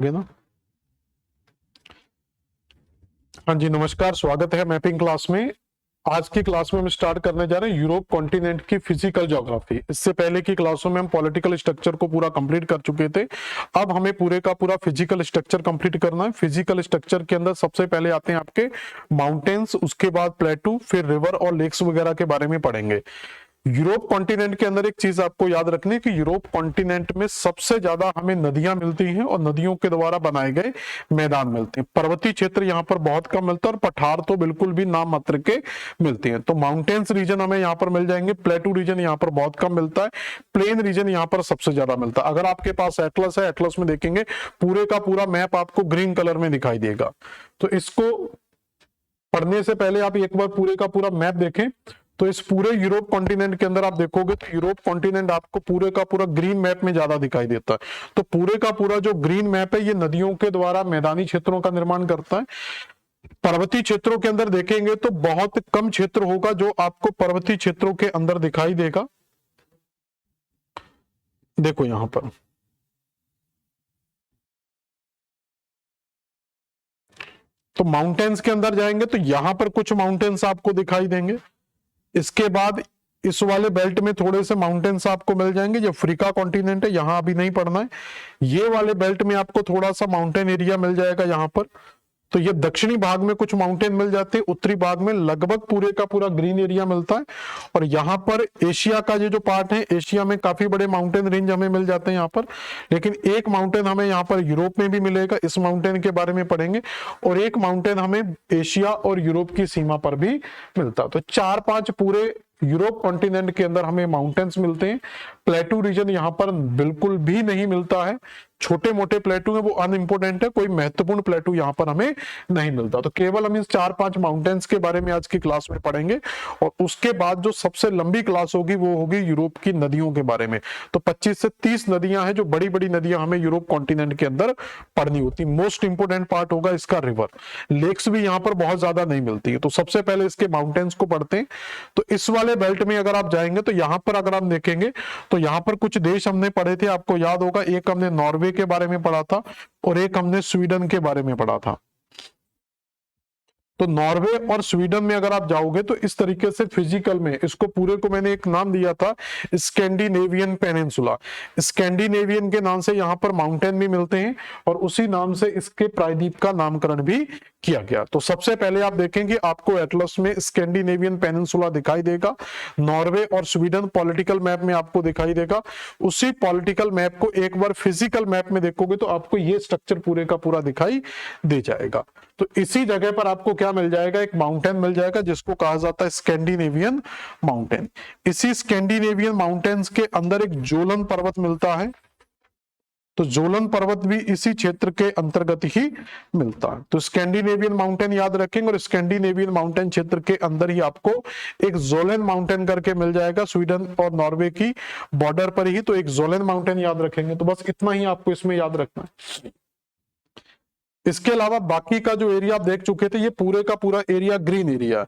होंगे ना। हाँ जी, नमस्कार, स्वागत है मैपिंग क्लास में। आज की क्लास में हम स्टार्ट करने जा रहे हैं यूरोप कॉन्टिनेंट की फिजिकल ज्योग्राफी। इससे पहले की क्लासों में हम पॉलिटिकल स्ट्रक्चर को पूरा कंप्लीट कर चुके थे। अब हमें पूरे का पूरा फिजिकल स्ट्रक्चर कंप्लीट करना है। फिजिकल स्ट्रक्चर के अंदर सबसे पहले आते हैं आपके माउंटेन्स, उसके बाद प्लेटू, फिर रिवर और लेक्स वगैरह के बारे में पढ़ेंगे। यूरोप कॉन्टिनेंट के अंदर एक चीज आपको याद रखनी है कि यूरोप कॉन्टिनेंट में सबसे ज्यादा हमें नदियां मिलती हैं और नदियों के द्वारा बनाए गए मैदान मिलते हैं। पर्वतीय क्षेत्र यहाँ पर बहुत कम मिलता है और पठार तो बिल्कुल भी नाम मात्र के मिलते हैं। तो माउंटेन्स रीजन हमें यहाँ पर मिल जाएंगे, प्लेटू रीजन यहाँ पर बहुत कम मिलता है, प्लेन रीजन यहाँ पर सबसे ज्यादा मिलता है। अगर आपके पास एटलस है, एटलस में देखेंगे पूरे का पूरा मैप आपको ग्रीन कलर में दिखाई देगा। तो इसको पढ़ने से पहले आप एक बार पूरे का पूरा मैप देखें। तो इस पूरे यूरोप कॉन्टिनेंट के अंदर आप देखोगे तो यूरोप कॉन्टिनेंट आपको पूरे का पूरा ग्रीन मैप में ज्यादा दिखाई देता है। तो पूरे का पूरा जो ग्रीन मैप है ये नदियों के द्वारा मैदानी क्षेत्रों का निर्माण करता है। पर्वतीय क्षेत्रों के अंदर देखेंगे तो बहुत कम क्षेत्र होगा जो आपको पर्वतीय क्षेत्रों के अंदर दिखाई देगा। देखो यहां पर तो माउंटेन्स के अंदर जाएंगे तो यहां पर कुछ माउंटेन्स आपको दिखाई देंगे। इसके बाद इस वाले बेल्ट में थोड़े से माउंटेन्स आपको मिल जाएंगे। ये अफ्रीका कॉन्टिनेंट है, यहां अभी नहीं पढ़ना है। ये वाले बेल्ट में आपको थोड़ा सा माउंटेन एरिया मिल जाएगा यहां पर। तो ये दक्षिणी भाग में कुछ माउंटेन मिल जाते हैं, उत्तरी भाग में लगभग पूरे का पूरा ग्रीन एरिया मिलता है। और यहाँ पर एशिया का ये जो पार्ट है, एशिया में काफी बड़े माउंटेन रेंज हमें मिल जाते हैं यहाँ पर। लेकिन एक माउंटेन हमें यहाँ पर यूरोप में भी मिलेगा, इस माउंटेन के बारे में पढ़ेंगे। और एक माउंटेन हमें एशिया और यूरोप की सीमा पर भी मिलता है। तो 4-5 पूरे यूरोप कॉन्टिनेंट के अंदर हमें माउंटेन्स मिलते हैं। प्लेटू रीजन यहाँ पर बिल्कुल भी नहीं मिलता है, छोटे मोटे प्लेटू है वो अनइंपोर्टेंट है, कोई महत्वपूर्ण प्लेटू यहाँ पर हमें नहीं मिलता। तो केवल हम इस 4-5 माउंटेन्स के बारे में आज की क्लास में पढ़ेंगे। और उसके बाद जो सबसे लंबी क्लास होगी वो होगी यूरोप की नदियों के बारे में। तो 25 से 30 नदियां हैं, जो बड़ी बड़ी नदियां हमें यूरोप कॉन्टिनेंट के अंदर पढ़नी होती। मोस्ट इंपोर्टेंट पार्ट होगा इसका रिवर। लेक्स भी यहाँ पर बहुत ज्यादा नहीं मिलती है। तो सबसे पहले इसके माउंटेन्स को पढ़ते हैं। तो इस वाले बेल्ट में अगर आप जाएंगे तो यहाँ पर अगर आप देखेंगे तो यहाँ पर कुछ देश हमने पढ़े थे, आपको याद होगा। एक हमने नॉर्वे के बारे में पढ़ा था और एक हमने स्वीडन के बारे में पढ़ा था। तो नॉर्वे और स्वीडन में अगर आप जाओगे तो इस तरीके से फिजिकल में इसको पूरे को मैंने एक नाम दिया था स्कैंडिनेवियन पेनिनसुला। स्कैंडिनेवियन के नाम से यहाँ पर माउंटेन भी मिलते हैं और उसी नाम से इसके प्रायद्वीप का नामकरण भी किया गया। तो सबसे पहले आप देखेंगे आपको एटलस में स्कैंडिनेवियन पेनिनसुला दिखाई देगा। नॉर्वे और स्वीडन पॉलिटिकल मैप में आपको दिखाई देगा। उसी पॉलिटिकल मैप को एक बार फिजिकल मैप में देखोगे तो आपको ये स्ट्रक्चर पूरे का पूरा दिखाई दे जाएगा। तो इसी जगह पर आपको क्या मिल जाएगा, एक माउंटेन मिल जाएगा जिसको कहा जाता है स्कैंडिनेवियन माउंटेन। इसी स्कैंडिनेवियन माउंटेन्स के अंदर एक जोलन पर्वत मिलता है। तो जोलन पर्वत भी इसी क्षेत्र के अंतर्गत ही मिलता है। तो स्कैंडिनेवियन माउंटेन याद रखेंगे और स्कैंडिनेवियन माउंटेन क्षेत्र के अंदर ही आपको एक जोलन माउंटेन करके मिल जाएगा, स्वीडन और नॉर्वे की बॉर्डर पर ही। तो एक जोलन माउंटेन याद रखेंगे। तो बस इतना ही आपको इसमें याद रखना है। इसके अलावा बाकी का जो एरिया आप देख चुके थे, ये पूरे का पूरा एरिया ग्रीन एरिया।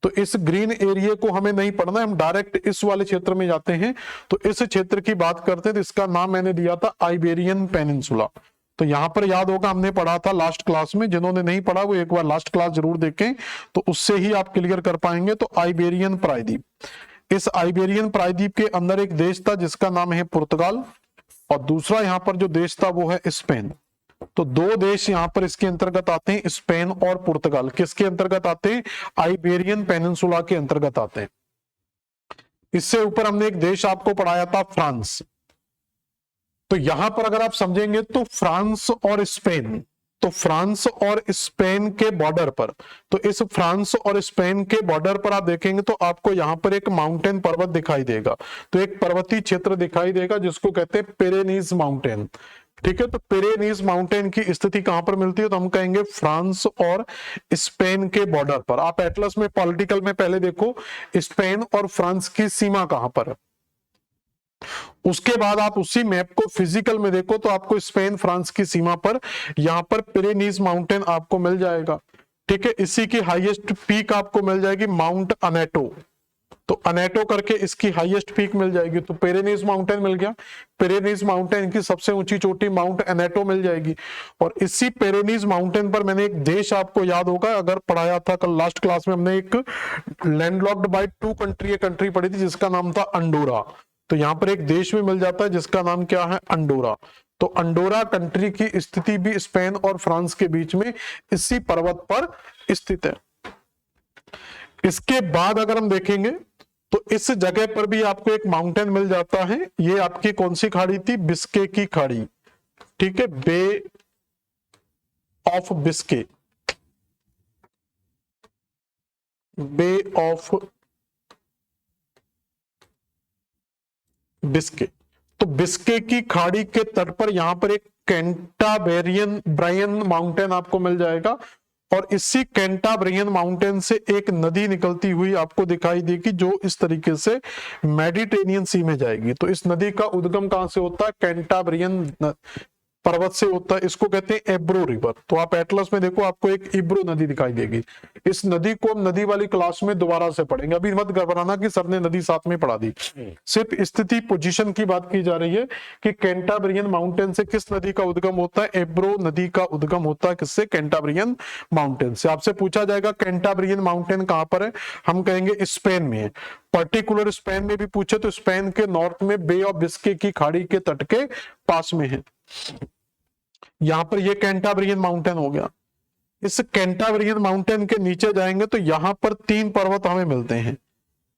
तो इस ग्रीन एरिया को हमें नहीं पढ़ना है, हम डायरेक्ट इस वाले क्षेत्र में जाते हैं। तो इस क्षेत्र की बात करते हैं तो इसका नाम मैंने दिया था आइबेरियन पेनिनसुला। तो यहां पर याद होगा हमने पढ़ा था लास्ट क्लास में, जिन्होंने नहीं पढ़ा वो एक बार लास्ट क्लास जरूर देखें, तो उससे ही आप क्लियर कर पाएंगे। तो आइबेरियन प्रायद्वीप, इस आइबेरियन प्रायद्वीप के अंदर एक देश था जिसका नाम है पुर्तगाल, और दूसरा यहाँ पर जो देश था वो है स्पेन। तो दो देश यहां पर इसके अंतर्गत आते हैं, स्पेन और पुर्तगाल। किसके अंतर्गत आते हैं, आइबेरियन पेनिनसुला के अंतर्गत आते हैं। इससे ऊपर हमने एक देश आपको पढ़ाया था फ्रांस। तो यहां पर अगर आप समझेंगे तो फ्रांस और स्पेन, तो फ्रांस और स्पेन के बॉर्डर पर, तो इस फ्रांस और स्पेन के बॉर्डर पर आप देखेंगे तो आपको यहां पर एक माउंटेन पर्वत दिखाई देगा। तो एक पर्वतीय क्षेत्र दिखाई देगा जिसको कहते हैं पिरेनीज माउंटेन। ठीक है, तो पिरेनीज माउंटेन की स्थिति कहां पर मिलती है, तो हम कहेंगे फ्रांस और स्पेन के बॉर्डर पर। आप एटलस में पॉलिटिकल में पहले देखो स्पेन और फ्रांस की सीमा कहां पर है। उसके बाद आप उसी मैप को फिजिकल में देखो तो आपको स्पेन फ्रांस की सीमा पर यहां पर पिरेनीज माउंटेन आपको मिल जाएगा। ठीक है, इसी की हाईएस्ट पीक आपको मिल जाएगी माउंट अनेटो। तो अनेटो करके इसकी हाईएस्ट पीक मिल जाएगी, तो पेरेनीज माउंटेन मिल गया। पेरेनीज माउंटेन की सबसे ऊंची चोटी माउंट अनेटो मिल जाएगी। और इसी पेरेनीज माउंटेन पर मैंने एक देश, आपको याद होगा अगर पढ़ाया था कल लास्ट क्लास में, हमने एक लैंडलॉक्ड बाय 2 कंट्री कंट्री पढ़ी थी जिसका नाम था अंडोरा। तो यहाँ पर एक देश भी मिल जाता है जिसका नाम क्या है, अंडोरा। तो अंडोरा कंट्री की स्थिति भी स्पेन और फ्रांस के बीच में इसी पर्वत पर स्थित है। इसके बाद अगर हम देखेंगे तो इस जगह पर भी आपको एक माउंटेन मिल जाता है। ये आपकी कौन सी खाड़ी थी, बिस्के की खाड़ी, ठीक है, Bay of Biscay, Bay of Biscay. तो बिस्के की खाड़ी के तट पर यहां पर एक कैंटाबेरियन ब्रायन माउंटेन आपको मिल जाएगा। और इसी कैंटाब्रियन माउंटेन से एक नदी निकलती हुई आपको दिखाई देगी जो इस तरीके से मेडिटेरेनियन सी में जाएगी। तो इस नदी का उद्गम कहां से होता है, कैंटाब्रियन पर्वत से होता है। इसको कहते हैं एब्रो रिवर। तो आप एटलस में देखो आपको एक इब्रो नदी दिखाई देगी। इस नदी को हम नदी वाली क्लास में दोबारा से पढ़ेंगे, अभी मत घबराना कि सर ने नदी साथ में पढ़ा दी। सिर्फ स्थिति पोजीशन की बात की जा रही है कि कैंटाब्रियन माउंटेन से किस नदी का उद्गम होता है, एब्रो नदी का उद्गम होता है। किससे, कैंटाब्रियन माउंटेन से। आपसे पूछा जाएगा कैंटाब्रियन माउंटेन कहां पर है, हम कहेंगे स्पेन में है। पर्टिकुलर स्पेन में भी पूछे तो स्पेन के नॉर्थ में बे ऑफ बिस्के की खाड़ी के तट के पास में है। यहां पर ये कैंटाब्रियन माउंटेन हो गया। इस कैंटाब्रियन माउंटेन के नीचे जाएंगे तो यहां पर 3 पर्वत हमें मिलते हैं।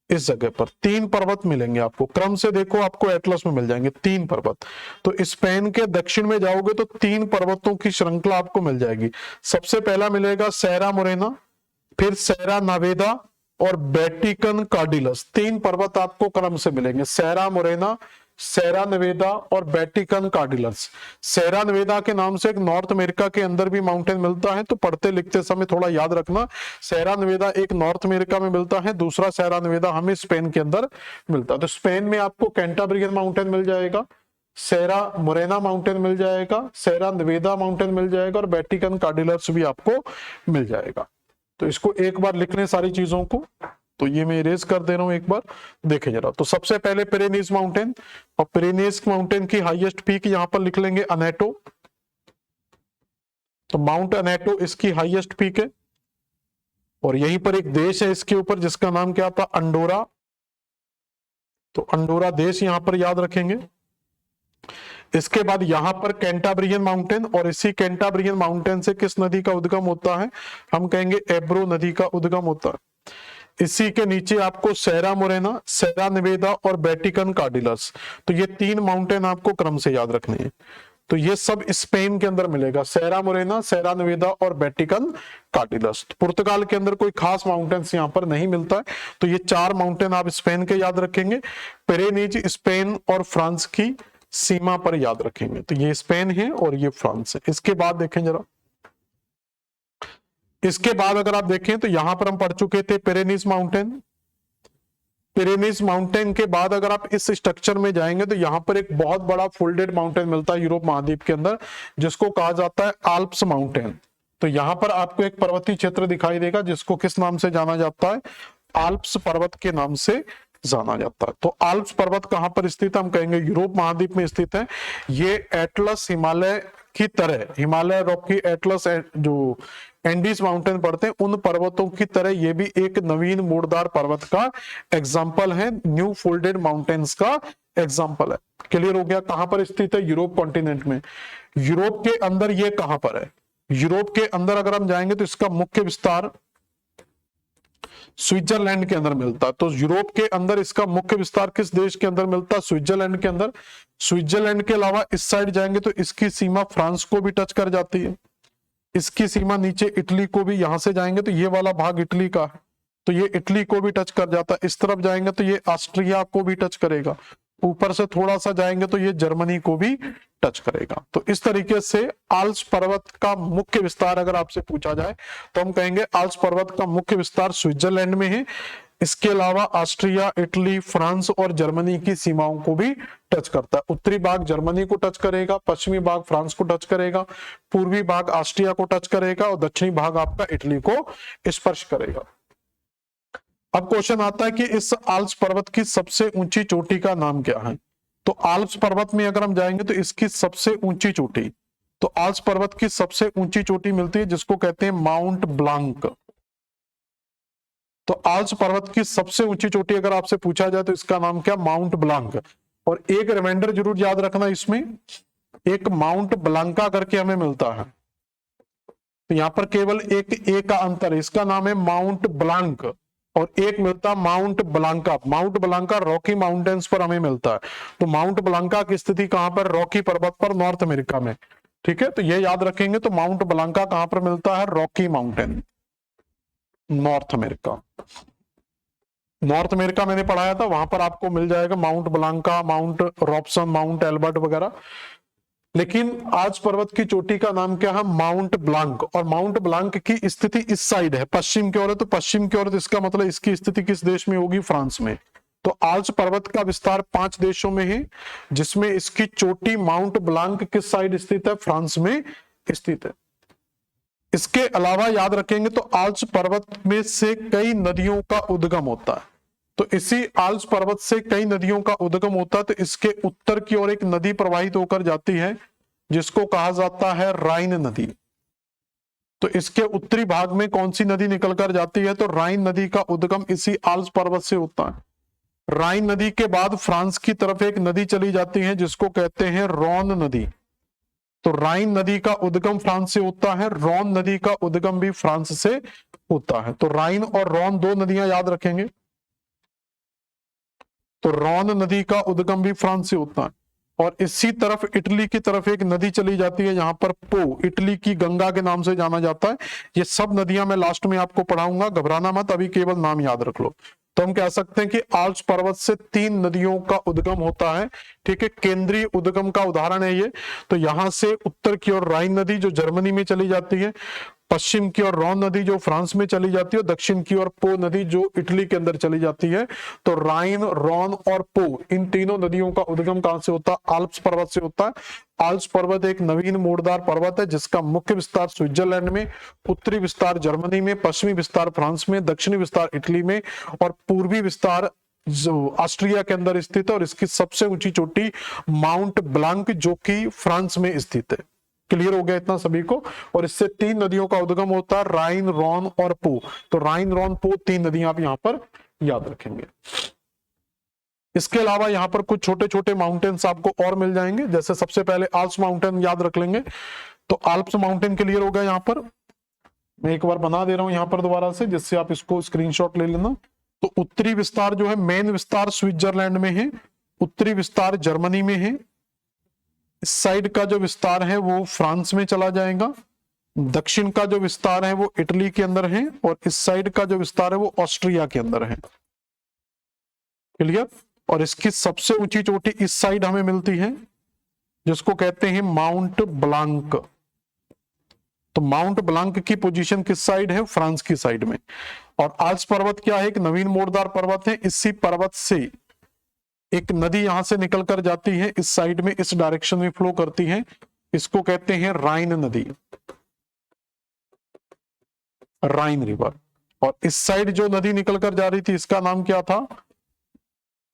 इस जगह पर 3 पर्वत मिलेंगे आपको, क्रम से देखो आपको एटलस में मिल जाएंगे 3 पर्वत। तो स्पेन के दक्षिण में जाओगे तो 3 पर्वतों की श्रृंखला आपको मिल जाएगी। सबसे पहला मिलेगा सेरा मोरेना, फिर सेरा नावेदा और बेटिकन कार्डिलस। 3 पर्वत आपको क्रम से मिलेंगे, सेरा मोरेना, सेरा नवेदा और बेटिकन कार्डिलस। सेरा नवेदा के नाम से एक नॉर्थ अमेरिका के अंदर भी माउंटेन मिलता है, तो पढ़ते लिखते समय थोड़ा याद रखना। सेरा नवेदा एक नॉर्थ अमेरिका में मिलता है, दूसरा सेरा नवेदा हमें स्पेन के अंदर मिलता है। तो स्पेन में आपको कैंटाब्रियन माउंटेन मिल जाएगा, सेरा मोरेना माउंटेन मिल जाएगा, सेरा नवेदा माउंटेन मिल जाएगा और बेटिकन कार्डिलस भी आपको मिल जाएगा। तो इसको एक बार लिख लें सारी चीजों को। तो ये मैं इरेज कर दे रहा हूं, एक बार देखें जरा। तो सबसे पहले पिरेनीज माउंटेन, और पिरेनीज माउंटेन की हाईएस्ट पीक यहां पर लिख लेंगे अनेटो। तो माउंट अनेटो इसकी हाईएस्ट पीक है। और यहीं पर एक देश है इसके ऊपर जिसका नाम क्या था, अंडोरा। तो अंडोरा देश यहां पर याद रखेंगे। इसके बाद यहां पर कैंटाब्रियन माउंटेन, और इसी कैंटाब्रियन माउंटेन से किस नदी का उद्गम होता है, हम कहेंगे एब्रो नदी का उद्गम होता है। इसी के नीचे आपको सेरा मोरेना, सेरा निवेदा और बेटिकन कार्डिलस। तो ये 3 माउंटेन आपको क्रम से याद रखने हैं। तो ये सब स्पेन के अंदर मिलेगा, सेरा मोरेना, सेरा निवेदा और बेटिकन कार्डिलस। पुर्तगाल के अंदर कोई खास माउंटेन्स यहाँ पर नहीं मिलता है। तो ये 4 माउंटेन आप स्पेन के याद रखेंगे। पिरेनीज स्पेन और फ्रांस की सीमा पर याद रखेंगे। तो ये स्पेन है और ये फ्रांस है। इसके बाद देखें जरा, इसके बाद अगर आप देखें तो यहां पर हम पढ़ चुके थे पिरेनीज माउंटेन। पिरेनीज माउंटेन के बाद अगर आप इस स्ट्रक्चर में जाएंगे तो यहां पर एक बहुत बड़ा फोल्डेड माउंटेन मिलता है यूरोप महाद्वीप के अंदर, जिसको कहा जाता है आल्प्स माउंटेन। तो यहां पर आपको एक पर्वतीय क्षेत्र दिखाई देगा जिसको किस नाम से जाना जाता है, आल्प्स पर्वत के नाम से जाना जाता है। तो आल्प्स पर्वत कहां पर स्थित है, हम कहेंगे यूरोप महाद्वीप में स्थित है। ये एटलस हिमालय की तरह, हिमालय रॉकी एटलस जो एंडीज माउंटेन पड़ते हैं उन पर्वतों की तरह ये भी एक नवीन मोड़दार पर्वत का एग्जाम्पल है, न्यू फोल्डेड माउंटेन्स का एग्जाम्पल है। क्लियर हो गया, कहां पर स्थित है, यूरोप कॉन्टिनेंट में। यूरोप के अंदर ये कहां पर है, यूरोप के अंदर अगर हम जाएंगे तो इसका मुख्य विस्तार स्विट्जरलैंड के अंदर मिलता है। तो यूरोप के अंदर इसका मुख्य विस्तार किस देश के अंदर मिलता है, स्विट्जरलैंड के अंदर। स्विट्जरलैंड के अलावा इस साइड जाएंगे तो इसकी सीमा फ्रांस को भी टच कर जाती है, इसकी सीमा नीचे इटली को भी, यहां से जाएंगे तो ये वाला भाग इटली का है तो ये इटली को भी टच कर जाता है। इस तरफ जाएंगे तो ये ऑस्ट्रिया को भी टच करेगा, ऊपर से थोड़ा सा जाएंगे तो ये जर्मनी को भी टच करेगा। तो इस तरीके से आल्प्स पर्वत का मुख्य विस्तार अगर आपसे पूछा जाए तो हम कहेंगे आल्प्स पर्वत का मुख्य विस्तार स्विट्जरलैंड में है। इसके अलावा ऑस्ट्रिया, इटली, फ्रांस और जर्मनी की सीमाओं को भी टच करता है। उत्तरी भाग जर्मनी को टच करेगा, पश्चिमी भाग फ्रांस को टच करेगा, पूर्वी भाग ऑस्ट्रिया को टच करेगा और दक्षिणी भाग आपका इटली को स्पर्श करेगा। अब क्वेश्चन आता है कि इस आल्प्स पर्वत की सबसे ऊंची चोटी का नाम क्या है। तो आल्प्स पर्वत में अगर हम जाएंगे तो इसकी सबसे ऊंची चोटी, तो आल्प्स पर्वत की सबसे ऊंची चोटी मिलती है जिसको कहते हैं माउंट ब्लांक। तो आल्प्स पर्वत की सबसे ऊंची चोटी अगर आपसे पूछा जाए तो इसका नाम क्या, माउंट ब्लांक। और एक रिमाइंडर जरूर याद रखना, इसमें एक माउंट ब्लांका करके हमें मिलता है, तो यहां पर केवल एक ए का अंतर है, इसका नाम है माउंट ब्लांक और एक मिलता mount Blanca. Mount Blanca Rocky mountains पर हमें मिलता है। तो माउंट ब्लांका की स्थिति कहां पर, रॉकी पर्वत पर, नॉर्थ अमेरिका में। ठीक है, तो ये याद रखेंगे। तो माउंट ब्लांका कहां पर मिलता है, Rocky mountain, north America. North America मैंने पढ़ाया था, वहां पर आपको मिल जाएगा mount Blanca, mount Robson, Mount Elbert वगैरह। लेकिन आज पर्वत की चोटी का नाम क्या है, माउंट ब्लांक। और माउंट ब्लांक की स्थिति इस साइड है, पश्चिम की ओर है। तो पश्चिम की ओर, तो इसका मतलब इसकी स्थिति किस देश में होगी, फ्रांस में। तो आल्प्स पर्वत का विस्तार 5 देशों में है, जिसमें इसकी चोटी माउंट ब्लांक किस साइड स्थित है, फ्रांस में स्थित है। इसके अलावा याद रखेंगे तो आल्प्स पर्वत में से कई नदियों का उद्गम होता है। तो इसी आल्प्स पर्वत से कई नदियों का उद्गम होता है। तो इसके उत्तर की ओर एक नदी प्रवाहित होकर जाती है जिसको कहा जाता है राइन नदी। तो इसके उत्तरी भाग में कौन सी नदी निकलकर जाती है, तो राइन नदी का उद्गम इसी आल्प्स पर्वत से होता है। राइन नदी के बाद फ्रांस की तरफ एक नदी चली जाती है जिसको कहते हैं रॉन नदी। तो राइन नदी का उद्गम फ्रांस से होता है, रॉन नदी का उद्गम भी फ्रांस से होता है। तो राइन और रॉन दो नदियां याद रखेंगे। तो रॉन नदी का उद्गम भी फ्रांस से होता है। और इसी तरफ इटली की तरफ एक नदी चली जाती है, यहां पर पो, इटली की गंगा के नाम से जाना जाता है। ये सब नदियां मैं लास्ट में आपको पढ़ाऊंगा, घबराना मत, अभी केवल नाम याद रख लो। तो हम कह सकते हैं कि आल्प्स पर्वत से 3 नदियों का उद्गम होता है। ठीक है, केंद्रीय उद्गम का उदाहरण है ये। तो यहां से उत्तर की ओर राइन नदी जो जर्मनी में चली जाती है, पश्चिम की ओर रॉन नदी जो फ्रांस में चली जाती है, और दक्षिण की ओर पो नदी जो इटली के अंदर चली जाती है। तो राइन, रॉन और पो, इन तीनों नदियों का उद्गम कहां से होता है, आल्प्स पर्वत से होता है। आल्प्स पर्वत एक नवीन मोड़दार पर्वत है जिसका मुख्य विस्तार स्विट्जरलैंड में, उत्तरी विस्तार जर्मनी में, पश्चिमी विस्तार फ्रांस में, दक्षिणी विस्तार इटली में और पूर्वी विस्तार ऑस्ट्रिया के अंदर स्थित है। और इसकी सबसे ऊंची चोटी माउंट ब्लांक जो कि फ्रांस में स्थित है। क्लियर हो गया इतना सभी को। और इससे 3 नदियों का उद्गम होता है, राइन, रॉन और पो। तो राइन, रॉन, पो 3 नदियां आप यहां पर याद रखेंगे। इसके अलावा यहां पर कुछ छोटे छोटे माउंटेन्स आपको और मिल जाएंगे। जैसे सबसे पहले आल्प्स माउंटेन याद रख लेंगे। तो आल्प्स माउंटेन क्लियर हो गया। यहां पर मैं एक बार बना दे रहा हूं यहां पर दोबारा से, जिससे आप इसको स्क्रीनशॉट ले लेना। तो उत्तरी विस्तार जो है, मेन विस्तार स्विट्जरलैंड में है, उत्तरी विस्तार जर्मनी में है, इस साइड का जो विस्तार है वो फ्रांस में चला जाएगा, दक्षिण का जो विस्तार है वो इटली के अंदर है, और इस साइड का जो विस्तार है वो ऑस्ट्रिया के अंदर है। क्लियर। और इसकी सबसे ऊंची चोटी इस साइड हमें मिलती है जिसको कहते हैं माउंट ब्लांक। तो माउंट ब्लांक की पोजीशन किस साइड है, फ्रांस की साइड में। और आल्प्स पर्वत क्या है, एक नवीन मोड़दार पर्वत है। इसी पर्वत से एक नदी यहां से निकल कर जाती है, इस साइड में, इस डायरेक्शन में फ्लो करती है, इसको कहते हैं राइन नदी, राइन रिवर। और इस साइड जो नदी निकल कर जा रही थी इसका नाम क्या था,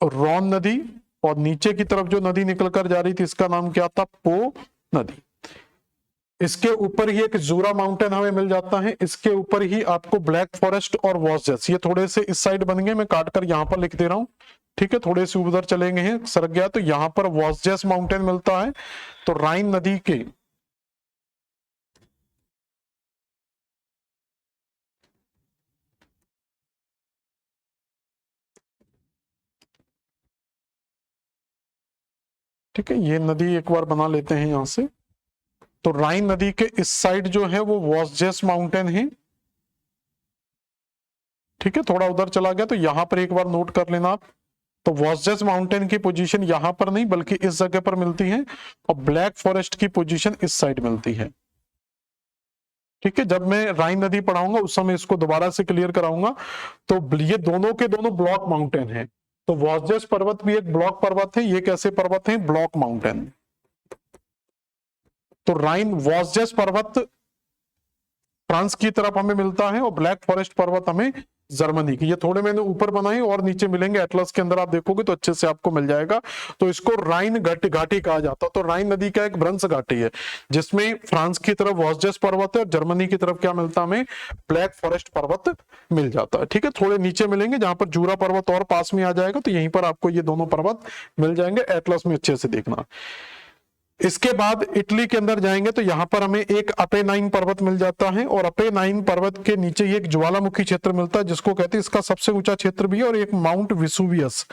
रॉन नदी। और नीचे की तरफ जो नदी निकल कर जा रही थी इसका नाम क्या था, पो नदी। इसके ऊपर ही एक जूरा माउंटेन हमें मिल जाता है, इसके ऊपर ही आपको ब्लैक फॉरेस्ट और वॉसजेस, ये थोड़े से इस साइड बन गए, मैं काटकर यहां पर लिख दे रहा हूं। ठीक है, थोड़े से उधर चलेंगे हैं, सरक गया। तो यहां पर वॉसजेस माउंटेन मिलता है। तो राइन नदी के ठीक है, ये नदी एक बार बना लेते हैं यहां से। तो राइन नदी के इस साइड जो है वो वॉसजेस माउंटेन है। ठीक है, थोड़ा उधर चला गया तो यहां पर एक बार नोट कर लेना आप। तो वॉसजेस माउंटेन की पोजीशन यहां पर नहीं बल्कि इस जगह पर मिलती है, और ब्लैक फॉरेस्ट की पोजीशन इस साइड मिलती है। ठीक है, जब मैं राइन नदी पढ़ाऊंगा उस समय इसको दोबारा से क्लियर कराऊंगा। तो ये दोनों के दोनों ब्लॉक माउंटेन है। तो वॉसजेस पर्वत भी एक ब्लॉक पर्वत है, ये कैसे पर्वत है, ब्लॉक माउंटेन। तो राइन वॉसजेस पर्वत फ्रांस की तरफ हमें मिलता है, और ब्लैक फॉरेस्ट पर्वत हमें जर्मनी की। ये थोड़े मैंने ऊपर बनाए और नीचे मिलेंगे, एटलस के अंदर आप देखोगे तो अच्छे से आपको मिल जाएगा। तो इसको राइन घाटी कहा जाता है। तो राइन नदी का एक भ्रंश घाटी है जिसमें फ्रांस की तरफ वॉस्जेस पर्वत है और जर्मनी की तरफ क्या मिलता है, हमें ब्लैक फॉरेस्ट पर्वत मिल जाता है। ठीक है, थोड़े नीचे मिलेंगे जहां पर जूरा पर्वत और पास में आ जाएगा, तो यहीं पर आपको ये दोनों पर्वत मिल जाएंगे। एटलस में अच्छे से देखना। इसके बाद इटली के अंदर जाएंगे तो यहां पर हमें एक अपेनाइन पर्वत मिल जाता है और अपेनाइन पर्वत के नीचे एक ज्वालामुखी क्षेत्र मिलता है जिसको कहते हैं, इसका सबसे ऊंचा क्षेत्र भी है, और एक माउंट विसुवियस।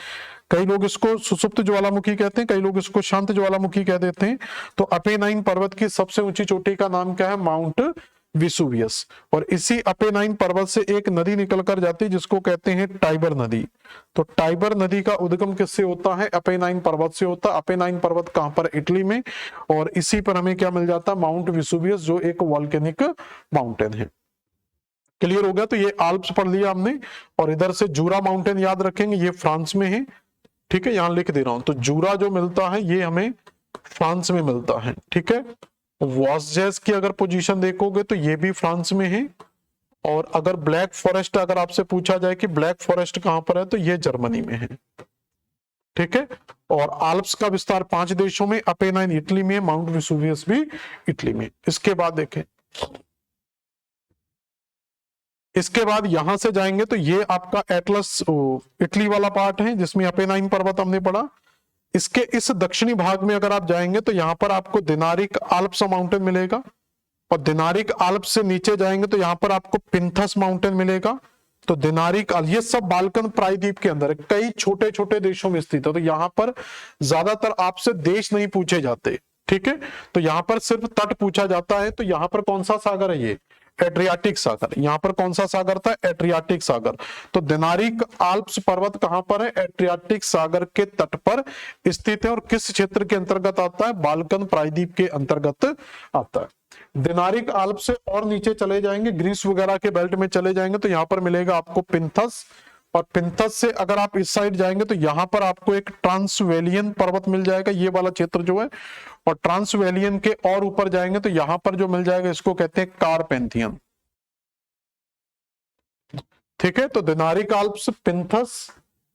कई लोग इसको सुसुप्त ज्वालामुखी कहते हैं, कई लोग इसको शांत ज्वालामुखी कह देते हैं। तो अपेनाइन पर्वत की सबसे ऊंची चोटी का नाम क्या है, माउंट विसुवियस। और इसी अपेनाइन पर्वत से एक नदी निकल कर जाती है जिसको कहते हैं टाइबर नदी। तो टाइबर नदी का उद्गम किससे होता है, अपेनाइन पर्वत से होता है। अपेनाइन पर्वत कहां पर, इटली में, और इसी पर हमें क्या मिल जाता है, माउंट विसुवियस, जो एक वॉल्केनिक माउंटेन है। क्लियर हो गया। तो ये आल्प्स पढ़ लिया हमने, और इधर से जूरा माउंटेन याद रखेंगे, ये फ्रांस में है। ठीक है, यहां लिख दे रहा हूं। तो जूरा जो मिलता है ये हमें फ्रांस में मिलता है। ठीक है, वॉस्जेस की अगर पोजीशन देखोगे तो ये भी फ्रांस में है। और अगर ब्लैक फॉरेस्ट अगर आपसे पूछा जाए कि ब्लैक फॉरेस्ट कहां पर है, तो ये जर्मनी में है। ठीक है, और आल्प्स का विस्तार 5 देशों में, अपेनाइन इटली में, माउंट विसुवियस भी इटली में। इसके बाद देखें, इसके बाद यहां से जाएंगे तो ये आपका एटलस इटली वाला पार्ट है जिसमें अपेनाइन पर्वत हमने पढ़ा। इसके इस दक्षिणी भाग में अगर आप जाएंगे तो यहां पर आपको दिनारिक आल्प्स माउंटेन मिलेगा, और दिनारिक आल्प्स से नीचे जाएंगे तो यहां पर आपको पिंथस माउंटेन मिलेगा। तो दिनारिक, ये सब बाल्कन प्रायद्वीप के अंदर कई छोटे छोटे देशों में स्थित है। तो यहां पर ज्यादातर आपसे देश नहीं पूछे जाते। ठीक है, तो यहां पर सिर्फ तट पूछा जाता है। तो यहां पर कौन सा सागर है, ये एड्रियाटिक सागर। यहां पर कौन सा सागर था, एड्रियाटिक सागर। तो दिनारिक आल्प्स पर्वत कहां पर है, एड्रियाटिक सागर के तट पर स्थित है, और किस क्षेत्र के अंतर्गत आता है, बाल्कन प्रायद्वीप के अंतर्गत आता है। दिनारिक आल्प से और नीचे चले जाएंगे, ग्रीस वगैरह के बेल्ट में चले जाएंगे तो यहां पर मिलेगा आपको पिंथस, और पिंथस से अगर आप इस साइड जाएंगे तो यहां पर आपको एक ट्रांसवेलियन पर्वत मिल जाएगा, ये वाला क्षेत्र जो है। और ट्रांसवेलियन के और ऊपर जाएंगे तो यहां पर जो मिल जाएगा इसको कहते हैं कारपेंथियन। ठीक है, तो दिनारिक आल्प्स, पिंथस,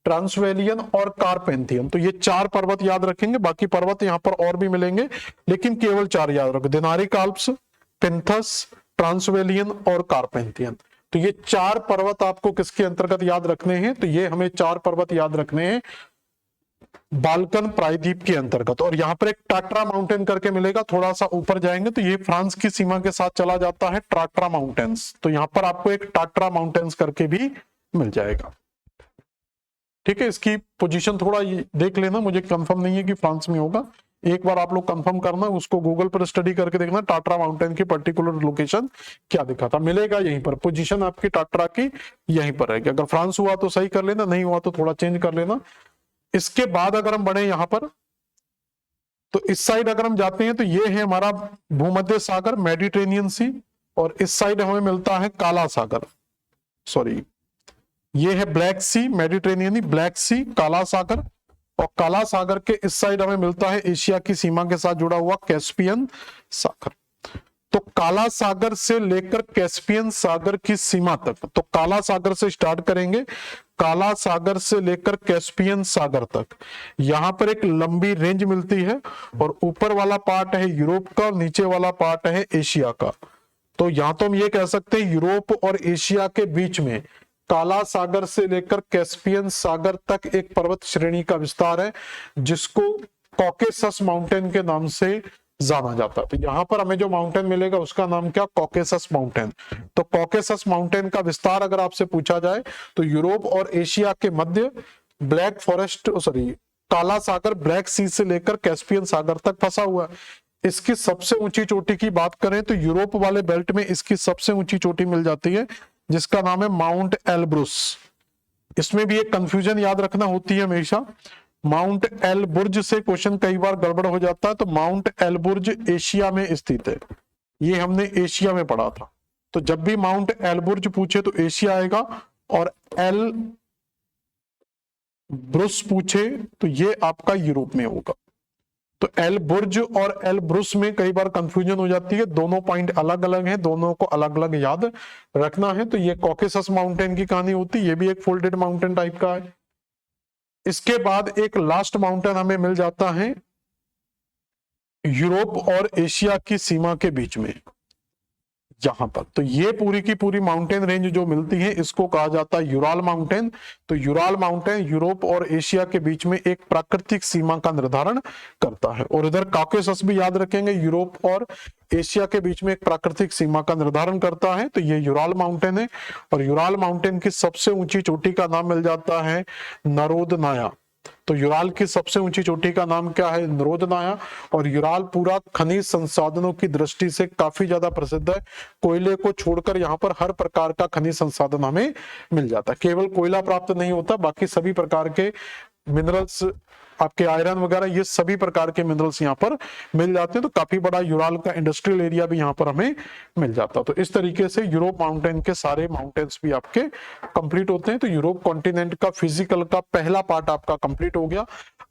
ट्रांसवेलियन और कारपेंथियन, तो ये 4 पर्वत याद रखेंगे। बाकी पर्वत यहां पर और भी मिलेंगे लेकिन केवल 4 याद रखो, दिनारिक आल्प्स, पिंथस, ट्रांसवेलियन और कारपेंथियन। तो ये 4 पर्वत आपको किसके अंतर्गत याद रखने हैं, तो ये हमें 4 पर्वत याद रखने हैं बाल्कन प्रायद्वीप के अंतर्गत। और यहां पर एक टाट्रा माउंटेन करके मिलेगा, थोड़ा सा ऊपर जाएंगे तो ये फ्रांस की सीमा के साथ चला जाता है, टाट्रा माउंटेन्स। तो यहां पर आपको एक टाट्रा माउंटेन्स करके भी मिल जाएगा। ठीक है, इसकी पोजीशन थोड़ा देख लेना, मुझे कंफर्म नहीं है कि फ्रांस में होगा, एक बार आप लोग कंफर्म करना, उसको गूगल पर स्टडी करके देखना टाट्रा माउंटेन की पर्टिकुलर लोकेशन क्या दिखा था, मिलेगा यहीं पर। पोजीशन आपकी टाट्रा की यहीं पर रहेगी। अगर फ्रांस हुआ तो सही कर लेना, नहीं हुआ तो थोड़ा चेंज कर लेना। इसके बाद अगर हम बढ़े यहां पर, तो इस साइड अगर हम जाते हैं तो ये है हमारा भूमध्य सागर, मेडिटेरेनियन सी, और इस साइड हमें मिलता है काला सागर, सॉरी ये है ब्लैक सी, मेडिटेरेनियन, ब्लैक सी, काला सागर। और काला सागर के इस साइड हमें मिलता है एशिया की सीमा के साथ जुड़ा हुआ कैस्पियन सागर। तो काला सागर से लेकर कैस्पियन सागर की सीमा तक, तो काला सागर से स्टार्ट करेंगे, काला सागर से लेकर कैस्पियन सागर तक यहां पर एक लंबी रेंज मिलती है, और ऊपर वाला पार्ट है यूरोप का और नीचे वाला पार्ट है एशिया का। तो यहां तो हम ये कह सकते हैं यूरोप और एशिया के बीच में काला सागर से लेकर कैस्पियन सागर तक एक पर्वत श्रेणी का विस्तार है जिसको कॉकेसस माउंटेन के नाम से जाना जाता है। तो यहां पर हमें जो माउंटेन मिलेगा उसका नाम क्या, कॉकेसस माउंटेन। तो कॉकेसस माउंटेन का विस्तार अगर आपसे पूछा जाए तो यूरोप और एशिया के मध्य ब्लैक फॉरेस्ट, सॉरी काला सागर ब्लैक सी से लेकर कैस्पियन सागर तक फंसा हुआ है। इसकी सबसे ऊंची चोटी की बात करें तो यूरोप वाले बेल्ट में इसकी सबसे ऊंची चोटी मिल जाती है जिसका नाम है माउंट एल्ब्रुस। इसमें भी एक कंफ्यूजन याद रखना होती है हमेशा, माउंट एल्बुर्ज से क्वेश्चन कई बार गड़बड़ हो जाता है। तो माउंट एल्बुर्ज एशिया में स्थित है, ये हमने एशिया में पढ़ा था। तो जब भी माउंट एल्बुर्ज पूछे तो एशिया आएगा, और एल ब्रुस पूछे तो ये आपका यूरोप में होगा। तो एल बुर्ज और एल ब्रुस में कई बार कंफ्यूजन हो जाती है, दोनों पॉइंट अलग अलग हैं, दोनों को अलग अलग याद रखना है। तो ये कॉकेसस माउंटेन की कहानी होती है, ये भी एक फोल्डेड माउंटेन टाइप का है। इसके बाद एक लास्ट माउंटेन हमें मिल जाता है यूरोप और एशिया की सीमा के बीच में, यहां पर। तो ये पूरी की पूरी माउंटेन रेंज जो मिलती है इसको कहा जाता है यूराल माउंटेन। तो यूराल माउंटेन यूरोप और एशिया के बीच में एक प्राकृतिक सीमा का निर्धारण करता है। और इधर कॉकेसस भी याद रखेंगे, यूरोप और एशिया के बीच में एक प्राकृतिक सीमा का निर्धारण करता है। तो ये यूराल माउंटेन है। और यूराल माउंटेन की सबसे ऊंची चोटी का नाम मिल जाता है नरोदनाया। तो यूराल की सबसे ऊंची चोटी का नाम क्या है? नरोदनाया। और यूराल पूरा खनिज संसाधनों की दृष्टि से काफी ज्यादा प्रसिद्ध है। कोयले को छोड़कर यहाँ पर हर प्रकार का खनिज संसाधन हमें मिल जाता है। केवल कोयला प्राप्त नहीं होता, बाकी सभी प्रकार के मिनरल्स, आपके आयरन वगैरह, ये सभी प्रकार के मिनरल्स यहाँ पर मिल जाते हैं। तो काफी बड़ा यूराल का इंडस्ट्रियल एरिया भी यहाँ पर हमें मिल जाता है। तो इस तरीके से यूरोप माउंटेन के सारे माउंटेन्स भी आपके कंप्लीट होते हैं। तो यूरोप कॉन्टिनेंट का फिजिकल का पहला पार्ट आपका कंप्लीट हो गया।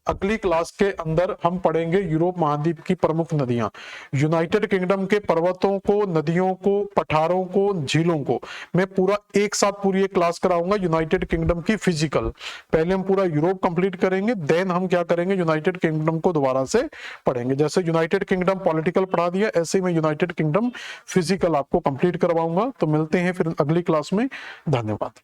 अगली क्लास के अंदर हम पढ़ेंगे यूरोप महाद्वीप की प्रमुख नदियां, यूनाइटेड किंगडम के पर्वतों को, नदियों को, पठारों को, झीलों को। मैं पूरा एक साथ पूरी एक क्लास कराऊंगा यूनाइटेड किंगडम की फिजिकल। पहले हम पूरा यूरोप कंप्लीट करेंगे, देन हम क्या करेंगे, यूनाइटेड किंगडम को दोबारा से पढ़ेंगे। जैसे यूनाइटेड किंगडम पॉलिटिकल पढ़ा दिया, ऐसे ही मैं यूनाइटेड किंगडम फिजिकल आपको कंप्लीट करवाऊंगा। तो मिलते हैं फिर अगली क्लास में। धन्यवाद।